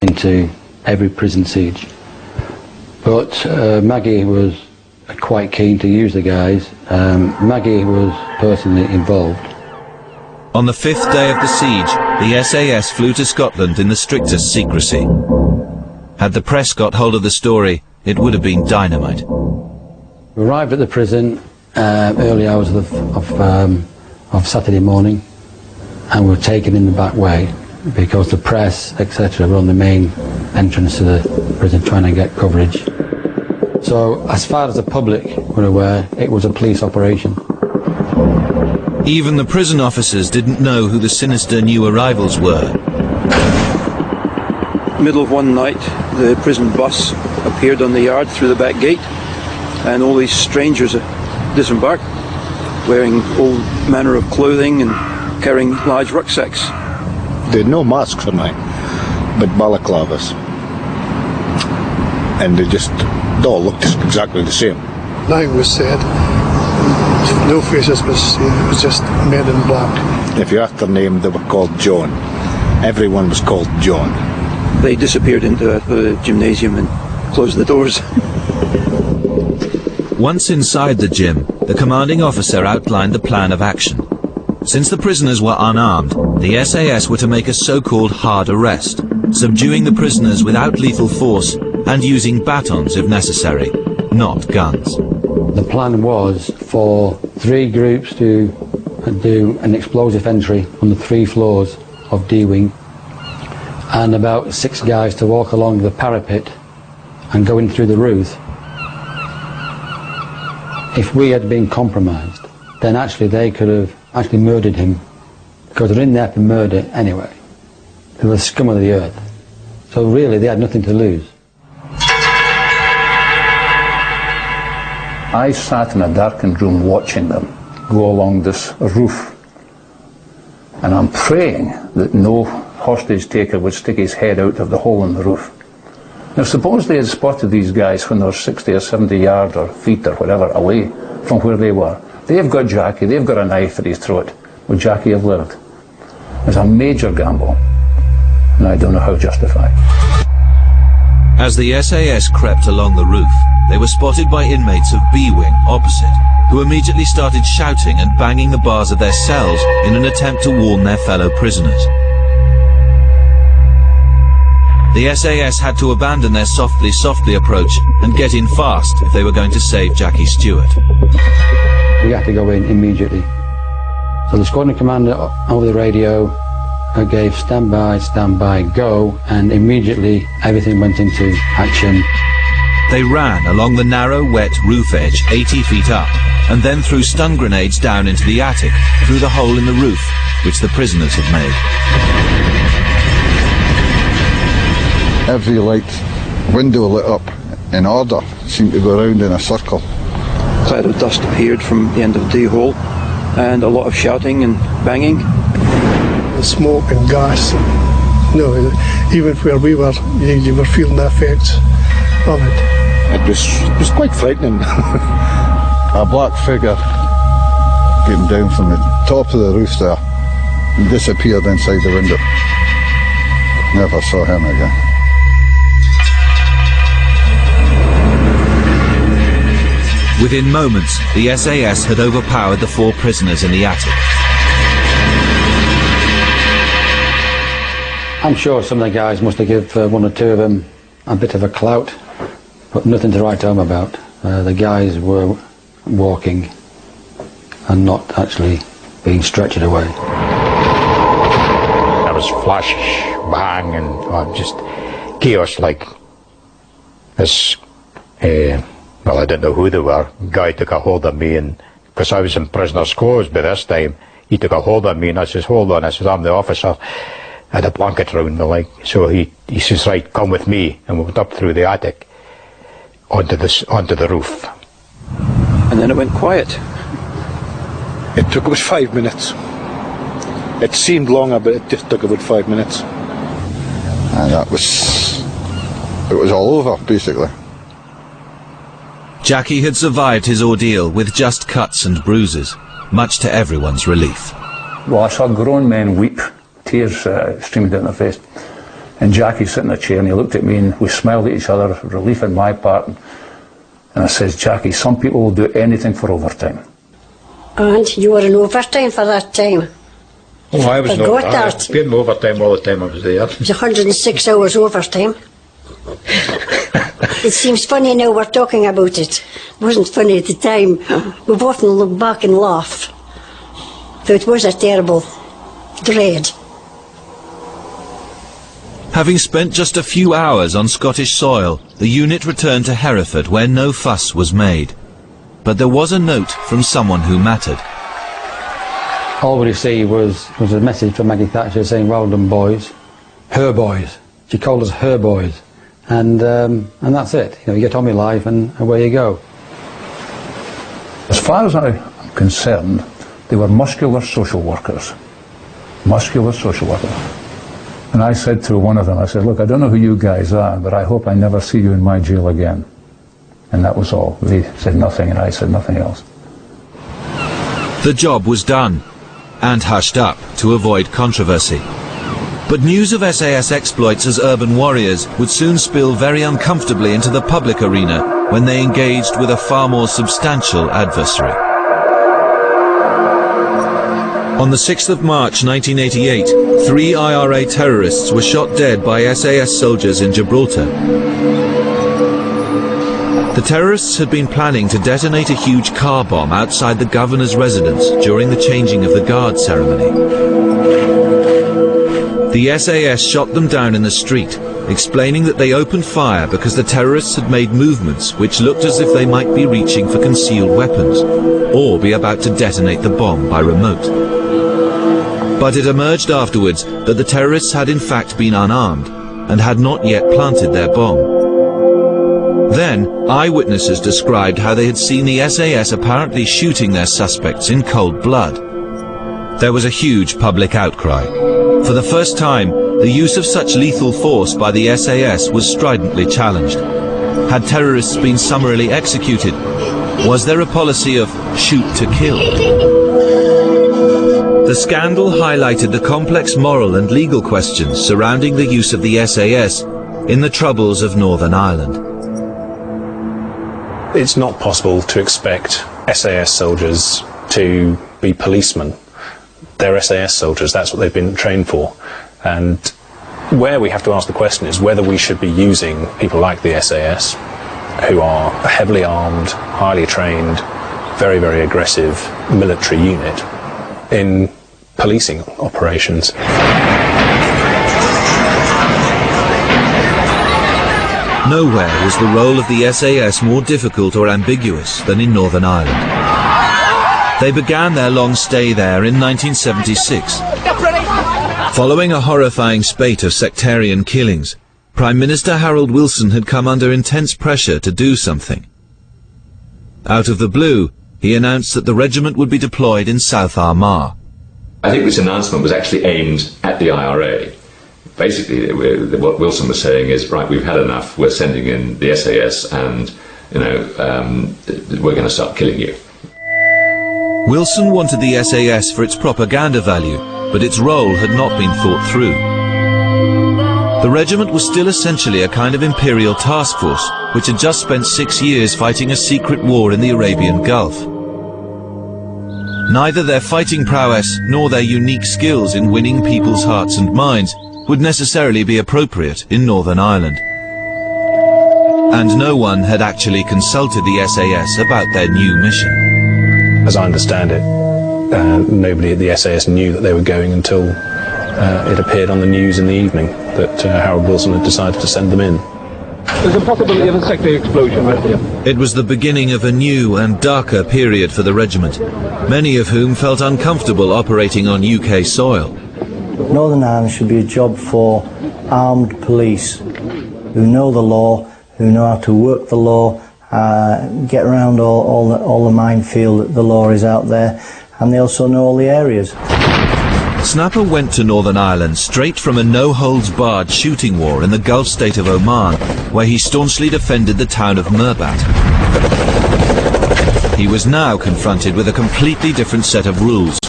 into every prison siege. But Maggie was quite keen to use the guys. Maggie was personally involved. On the 5th day of the siege, the SAS flew to Scotland in the strictest secrecy. Had the press got hold of the story, it would have been dynamite. We arrived at the prison early hours of Saturday morning, and were taken in the back way because the press, etc., were on the main entrance to the prison trying to get coverage. So, as far as the public were aware, it was a police operation. Even the prison officers didn't know who the sinister new arrivals were. Middle of one night, the prison bus appeared on the yard through the back gate, and all these strangers disembarked, wearing all manner of clothing and carrying large rucksacks. They had no masks on me, but balaclavas. And they all looked exactly the same. Nothing was said. No faces was seen. It was just men in black. If you asked their name, they were called John. Everyone was called John. They disappeared into the gymnasium and closed the doors. Once inside the gym, the commanding officer outlined the plan of action. Since the prisoners were unarmed, the SAS were to make a so-called hard arrest, subduing the prisoners without lethal force and using batons if necessary, not guns. The plan was for 3 groups to do an explosive entry on the 3 floors of D Wing, and about 6 guys to walk along the parapet and go in through the roof. If we had been compromised, then actually they could have actually murdered him, because they're in there for murder anyway. They were the scum of the earth. So really they had nothing to lose. I sat in a darkened room watching them go along this roof, and I'm praying that no hostage taker would stick his head out of the hole in the roof. Now suppose they had spotted these guys when they were 60 or 70 yards or feet or whatever away from where they were. They've got Jackie, they've got a knife at his throat. Would Jackie have lived? It's a major gamble, and I don't know how justified. As the SAS crept along the roof, they were spotted by inmates of B Wing opposite, who immediately started shouting and banging the bars of their cells in an attempt to warn their fellow prisoners. The SAS had to abandon their softly approach and get in fast if they were going to save Jackie Stewart. We had to go in immediately. So the squadron commander over the radio gave stand by, go, and immediately everything went into action. They ran along the narrow, wet roof edge 80 feet up, and then threw stun grenades down into the attic through the hole in the roof, which the prisoners had made. Every window lit up in order, seemed to go around in a circle. A cloud of dust appeared from the end of the D-hole, and a lot of shouting and banging. The smoke and gas. Even where we were, you were feeling the effects of it. It was quite frightening. A black figure came down from the top of the roof there and disappeared inside the window. Never saw him again. Within moments, the SAS had overpowered the 4 prisoners in the attic. I'm sure some of the guys must have given 1 or 2 of them a bit of a clout, but nothing to write home about. The guys were walking and not actually being stretchered away. There was flash, bang, and just chaos like this. Well, I didn't know who they were. A guy took a hold of me, and because I was in prisoner's clothes by this time, he took a hold of me, and I says, hold on. I says, I'm the officer. I had a blanket round me, like. So he says, right, come with me, and we went up through the attic onto the roof. And then it went quiet. It took about 5 minutes. It seemed longer, but it just took about 5 minutes. And it was all over, basically. Jackie had survived his ordeal with just cuts and bruises, much to everyone's relief. Well, I saw grown men weep, tears streaming down their face. And Jackie sat in a chair and he looked at me and we smiled at each other, relief on my part. And I says, Jackie, some people will do anything for overtime. And you were in overtime for that time. Oh, I was Forgot that. getting overtime all the time I was there. It was 106 hours overtime. It seems funny now we're talking about it. It wasn't funny at the time. We've often looked back and laughed. Though it was a terrible dread. Having spent just a few hours on Scottish soil, the unit returned to Hereford where no fuss was made. But there was a note from someone who mattered. All we received was a message from Maggie Thatcher saying, well done boys, her boys. She called us her boys. And that's it. You know, you get on with life and away you go. As far as I'm concerned, they were muscular social workers. Muscular social workers. And I said to one of them, I said, look, I don't know who you guys are, but I hope I never see you in my jail again. And that was all. They said nothing and I said nothing else. The job was done, and hushed up to avoid controversy. But news of SAS exploits as urban warriors would soon spill very uncomfortably into the public arena when they engaged with a far more substantial adversary. On the 6th of March 1988, 3 IRA terrorists were shot dead by SAS soldiers in Gibraltar. The terrorists had been planning to detonate a huge car bomb outside the governor's residence during the changing of the guard ceremony. The SAS shot them down in the street, explaining that they opened fire because the terrorists had made movements which looked as if they might be reaching for concealed weapons, or be about to detonate the bomb by remote. But it emerged afterwards that the terrorists had in fact been unarmed, and had not yet planted their bomb. Then, eyewitnesses described how they had seen the SAS apparently shooting their suspects in cold blood. There was a huge public outcry. For the first time, the use of such lethal force by the SAS was stridently challenged. Had terrorists been summarily executed? Was there a policy of shoot to kill? The scandal highlighted the complex moral and legal questions surrounding the use of the SAS in the troubles of Northern Ireland. It's not possible to expect SAS soldiers to be policemen. They're SAS soldiers, that's what they've been trained for. And where we have to ask the question is whether we should be using people like the SAS, who are a heavily armed, highly trained, very, very aggressive military unit, in policing operations. Nowhere was the role of the SAS more difficult or ambiguous than in Northern Ireland. They began their long stay there in 1976. Following a horrifying spate of sectarian killings, Prime Minister Harold Wilson had come under intense pressure to do something. Out of the blue, he announced that the regiment would be deployed in South Armagh. I think this announcement was actually aimed at the IRA. Basically, what Wilson was saying is, right, we've had enough, we're sending in the SAS and, we're going to start killing you. Wilson wanted the SAS for its propaganda value, but its role had not been thought through. The regiment was still essentially a kind of imperial task force, which had just spent 6 years fighting a secret war in the Arabian Gulf. Neither their fighting prowess nor their unique skills in winning people's hearts and minds would necessarily be appropriate in Northern Ireland. And no one had actually consulted the SAS about their new mission. As I understand it, nobody at the SAS knew that they were going until it appeared on the news in the evening that Harold Wilson had decided to send them in. There's a possibility of a secondary explosion right here. It was the beginning of a new and darker period for the regiment, many of whom felt uncomfortable operating on UK soil. Northern Ireland should be a job for armed police who know the law, who know how to work the law, get around all the minefield that the law is out there, and they also know all the areas. Snapper went to Northern Ireland straight from a no-holds-barred shooting war in the Gulf state of Oman, where he staunchly defended the town of Mirbat. He was now confronted with a completely different set of rules,